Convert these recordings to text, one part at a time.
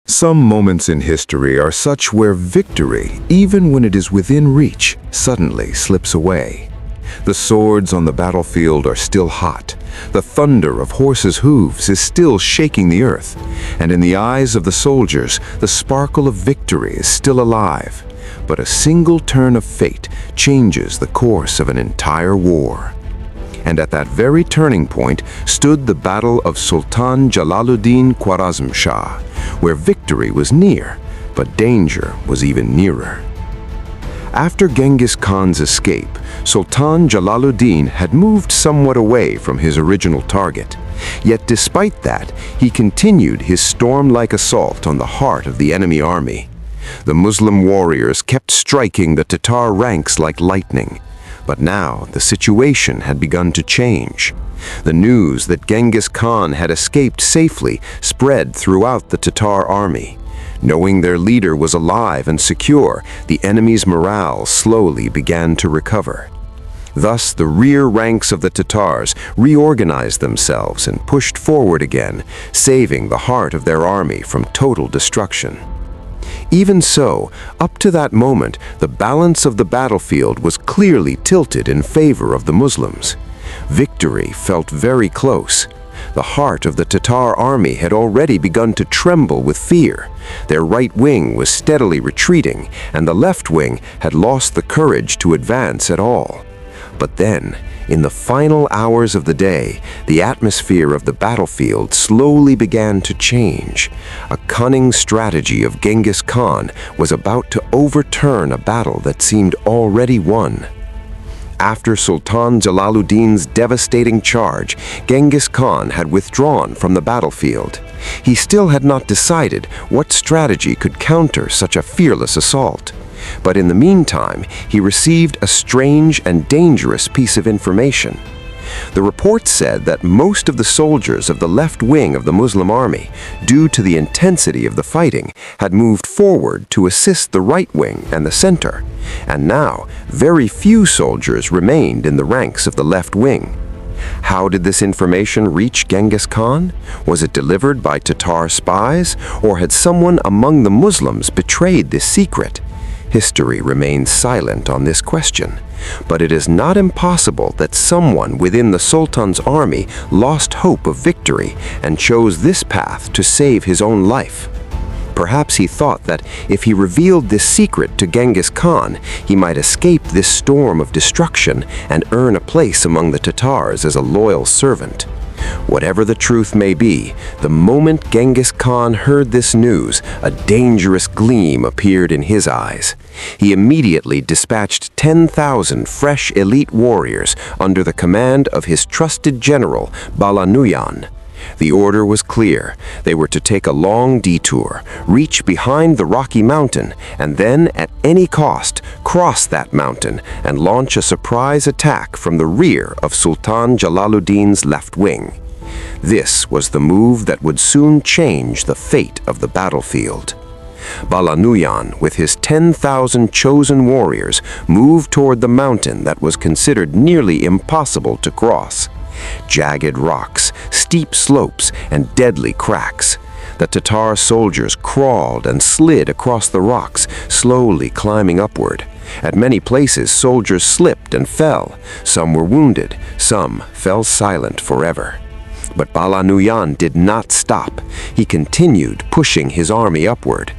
Some moments in history are such where victory, even when it is within reach, suddenly slips away. The swords on the battlefield are still hot. The thunder of horses' hooves is still shaking the earth. And in the eyes of the soldiers, the sparkle of victory is still alive. But a single turn of fate changes the course of an entire war. And at that very turning point stood the battle of Sultan Jalaluddin Khwarazm Shah, where victory was near, but danger was even nearer. After Genghis Khan's escape, Sultan Jalaluddin had moved somewhat away from his original target. Yet despite that, he continued his storm-like assault on the heart of the enemy army. The Muslim warriors kept striking the Tatar ranks like lightning. But now the situation had begun to change. The news that Genghis Khan had escaped safely spread throughout the Tatar army. Knowing their leader was alive and secure, the enemy's morale slowly began to recover. Thus, the rear ranks of the Tatars reorganized themselves and pushed forward again, saving the heart of their army from total destruction. Even so, up to that moment, the balance of the battlefield was clearly tilted in favor of the Muslims. Victory felt very close. The heart of the Tatar army had already begun to tremble with fear. Their right wing was steadily retreating, and the left wing had lost the courage to advance at all. But then, in the final hours of the day, the atmosphere of the battlefield slowly began to change. A cunning strategy of Genghis Khan was about to overturn a battle that seemed already won. After Sultan Jalaluddin's devastating charge, Genghis Khan had withdrawn from the battlefield. He still had not decided what strategy could counter such a fearless assault. But in the meantime, he received a strange and dangerous piece of information. The report said that most of the soldiers of the left wing of the Muslim army, due to the intensity of the fighting, had moved forward to assist the right wing and the center. And now, very few soldiers remained in the ranks of the left wing. How did this information reach Genghis Khan? Was it delivered by Tatar spies, or had someone among the Muslims betrayed this secret? History remains silent on this question, but it is not impossible that someone within the Sultan's army lost hope of victory and chose this path to save his own life. Perhaps he thought that if he revealed this secret to Genghis Khan, he might escape this storm of destruction and earn a place among the Tatars as a loyal servant. Whatever the truth may be, the moment Genghis Khan heard this news, a dangerous gleam appeared in his eyes. He immediately dispatched 10,000 fresh elite warriors under the command of his trusted general, Bala Nuyan. The order was clear. They were to take a long detour, reach behind the Rocky Mountain, and then, at any cost, cross that mountain and launch a surprise attack from the rear of Sultan Jalaluddin's left wing. This was the move that would soon change the fate of the battlefield. Bala Nuyan, with his 10,000 chosen warriors, moved toward the mountain that was considered nearly impossible to cross. Jagged rocks, steep slopes, and deadly cracks. The Tatar soldiers crawled and slid across the rocks, slowly climbing upward. At many places, soldiers slipped and fell. Some were wounded, some fell silent forever. But Bala Nuyan did not stop. He continued pushing his army upward.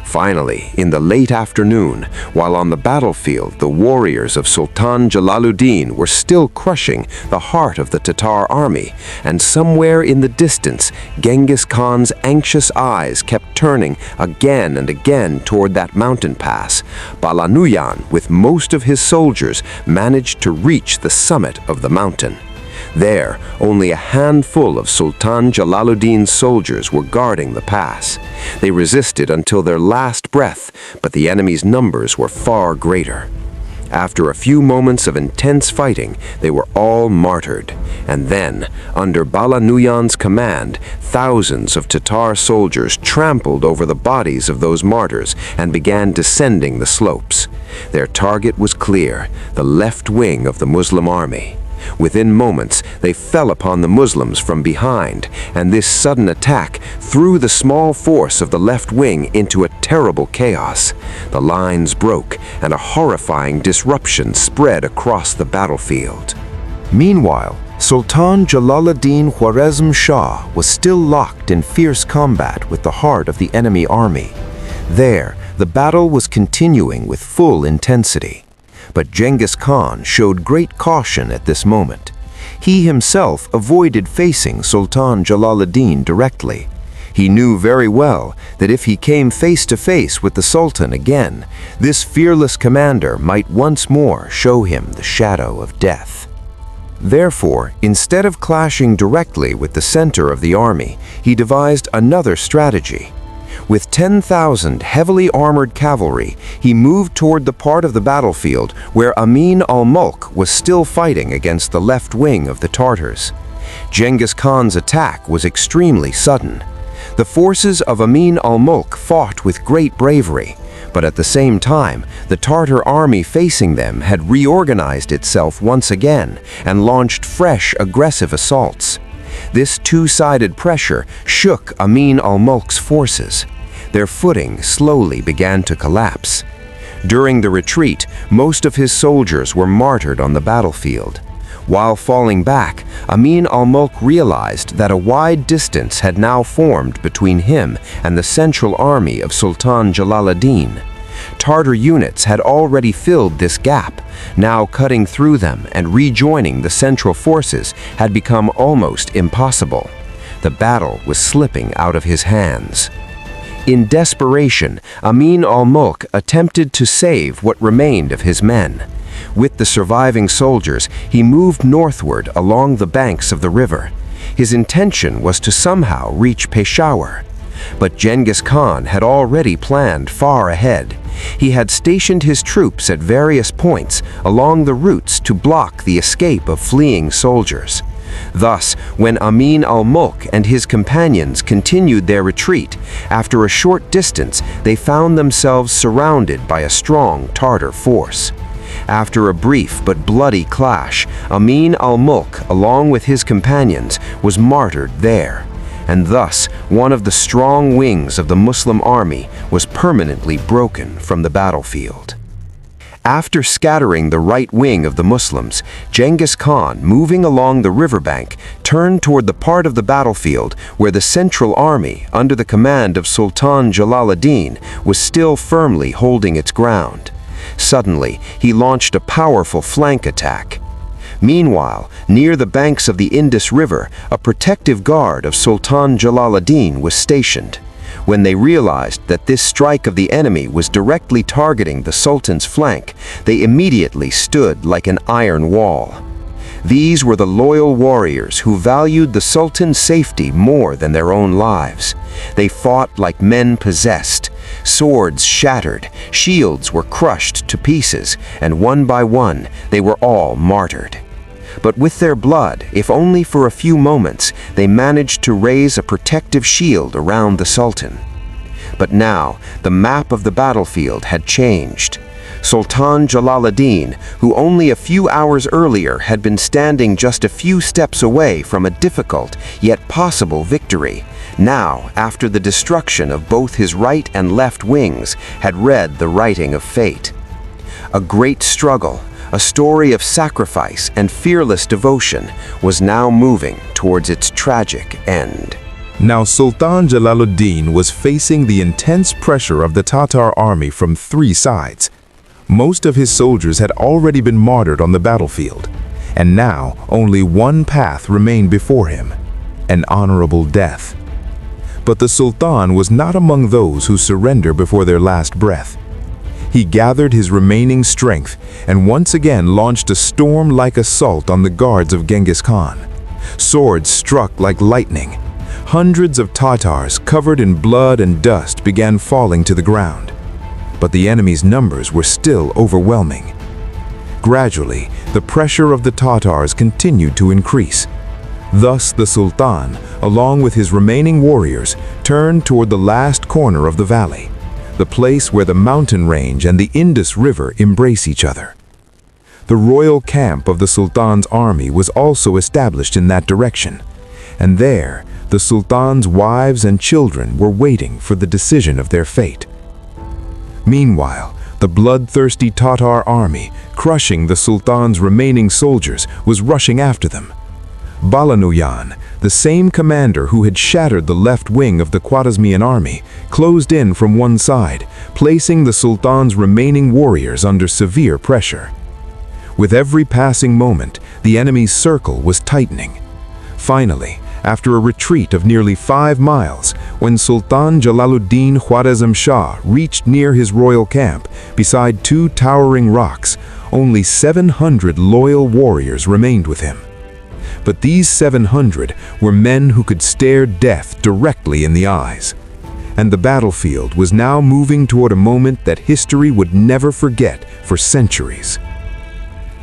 Finally, in the late afternoon, while on the battlefield, the warriors of Sultan Jalaluddin were still crushing the heart of the Tatar army, and somewhere in the distance, Genghis Khan's anxious eyes kept turning again and again toward that mountain pass. Bala Nuyan, with most of his soldiers, managed to reach the summit of the mountain. There, only a handful of Sultan Jalaluddin's soldiers were guarding the pass. They resisted until their last breath, but the enemy's numbers were far greater. After a few moments of intense fighting, they were all martyred. And then, under Bala Nuyan's command, thousands of Tatar soldiers trampled over the bodies of those martyrs and began descending the slopes. Their target was clear, the left wing of the Muslim army. Within moments, they fell upon the Muslims from behind, and this sudden attack threw the small force of the left wing into a terrible chaos. The lines broke, and a horrifying disruption spread across the battlefield. Meanwhile, Sultan Jalaluddin Khwarazm Shah was still locked in fierce combat with the heart of the enemy army. There, the battle was continuing with full intensity. But Genghis Khan showed great caution at this moment. He himself avoided facing Sultan Jalaluddin directly. He knew very well that if he came face to face with the Sultan again, this fearless commander might once more show him the shadow of death. Therefore, instead of clashing directly with the center of the army, he devised another strategy. With 10,000 heavily armored cavalry, he moved toward the part of the battlefield where Amin al-Mulk was still fighting against the left wing of the Tartars. Genghis Khan's attack was extremely sudden. The forces of Amin al-Mulk fought with great bravery, but at the same time, the Tartar army facing them had reorganized itself once again and launched fresh aggressive assaults. This two-sided pressure shook Amin al-Mulk's forces. Their footing slowly began to collapse. During the retreat, most of his soldiers were martyred on the battlefield. While falling back, Amin al-Mulk realized that a wide distance had now formed between him and the central army of Sultan Jalaluddin. Tartar units had already filled this gap. Now cutting through them and rejoining the central forces had become almost impossible. The battle was slipping out of his hands. In desperation, Amin al-Mulk attempted to save what remained of his men. With the surviving soldiers, he moved northward along the banks of the river. His intention was to somehow reach Peshawar. But Genghis Khan had already planned far ahead. He had stationed his troops at various points along the routes to block the escape of fleeing soldiers. Thus, when Amin al-Mulk and his companions continued their retreat, after a short distance they found themselves surrounded by a strong Tartar force. After a brief but bloody clash, Amin al-Mulk, along with his companions, was martyred there. And thus, one of the strong wings of the Muslim army was permanently broken from the battlefield. After scattering the right wing of the Muslims, Genghis Khan, moving along the riverbank, turned toward the part of the battlefield where the central army, under the command of Sultan Jalaluddin, was still firmly holding its ground. Suddenly, he launched a powerful flank attack. Meanwhile, near the banks of the Indus River, a protective guard of Sultan Jalaluddin was stationed. When they realized that this strike of the enemy was directly targeting the Sultan's flank, they immediately stood like an iron wall. These were the loyal warriors who valued the Sultan's safety more than their own lives. They fought like men possessed. Swords shattered, shields were crushed to pieces, and one by one, they were all martyred. But with their blood, if only for a few moments, they managed to raise a protective shield around the Sultan. But now, the map of the battlefield had changed. Sultan Jalaluddin, who only a few hours earlier had been standing just a few steps away from a difficult yet possible victory, now, after the destruction of both his right and left wings, had read the writing of fate. A great struggle, a story of sacrifice and fearless devotion, was now moving towards its tragic end. Now Sultan Jalaluddin was facing the intense pressure of the Tatar army from three sides. Most of his soldiers had already been martyred on the battlefield, and now only one path remained before him: an honorable death. But the Sultan was not among those who surrender before their last breath. He gathered his remaining strength and once again launched a storm-like assault on the guards of Genghis Khan. Swords struck like lightning. Hundreds of Tatars covered in blood and dust began falling to the ground. But the enemy's numbers were still overwhelming. Gradually, the pressure of the Tatars continued to increase. Thus the Sultan, along with his remaining warriors, turned toward the last corner of the valley, the place where the mountain range and the Indus River embrace each other. The royal camp of the Sultan's army was also established in that direction, and there, the Sultan's wives and children were waiting for the decision of their fate. Meanwhile, the bloodthirsty Tatar army, crushing the Sultan's remaining soldiers, was rushing after them. Balanuyan, the same commander who had shattered the left wing of the Khwarazmian army, closed in from one side, placing the Sultan's remaining warriors under severe pressure. With every passing moment, the enemy's circle was tightening. Finally, after a retreat of nearly 5 miles, when Sultan Jalaluddin Khwarazm Shah reached near his royal camp, beside 2 towering rocks, only 700 loyal warriors remained with him. But these 700 were men who could stare death directly in the eyes. And the battlefield was now moving toward a moment that history would never forget for centuries.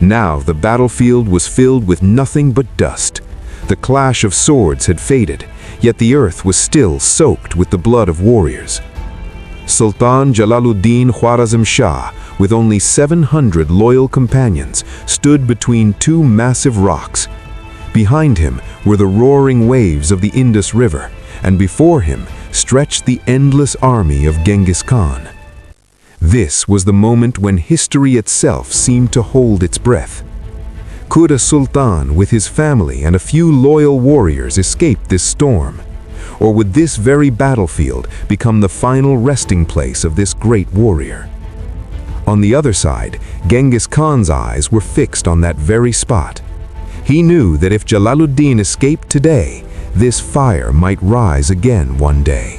Now the battlefield was filled with nothing but dust. The clash of swords had faded, yet the earth was still soaked with the blood of warriors. Sultan Jalaluddin Khwarazm Shah, with only 700 loyal companions, stood between 2 massive rocks. Behind him were the roaring waves of the Indus River, and before him stretched the endless army of Genghis Khan. This was the moment when history itself seemed to hold its breath. Could a sultan with his family and a few loyal warriors escape this storm? Or would this very battlefield become the final resting place of this great warrior? On the other side, Genghis Khan's eyes were fixed on that very spot. He knew that if Jalaluddin escaped today, this fire might rise again one day.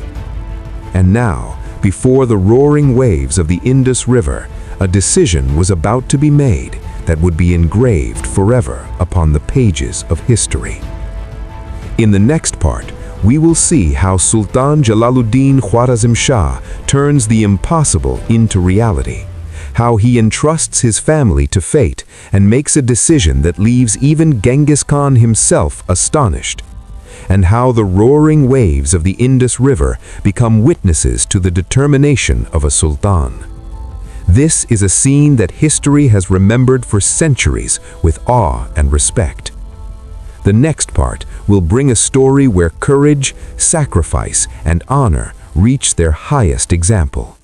And now, before the roaring waves of the Indus River, a decision was about to be made that would be engraved forever upon the pages of history. In the next part, we will see how Sultan Jalaluddin Khwarazm Shah turns the impossible into reality, how he entrusts his family to fate and makes a decision that leaves even Genghis Khan himself astonished, and how the roaring waves of the Indus River become witnesses to the determination of a sultan. This is a scene that history has remembered for centuries with awe and respect. The next part will bring a story where courage, sacrifice, and honor reach their highest example.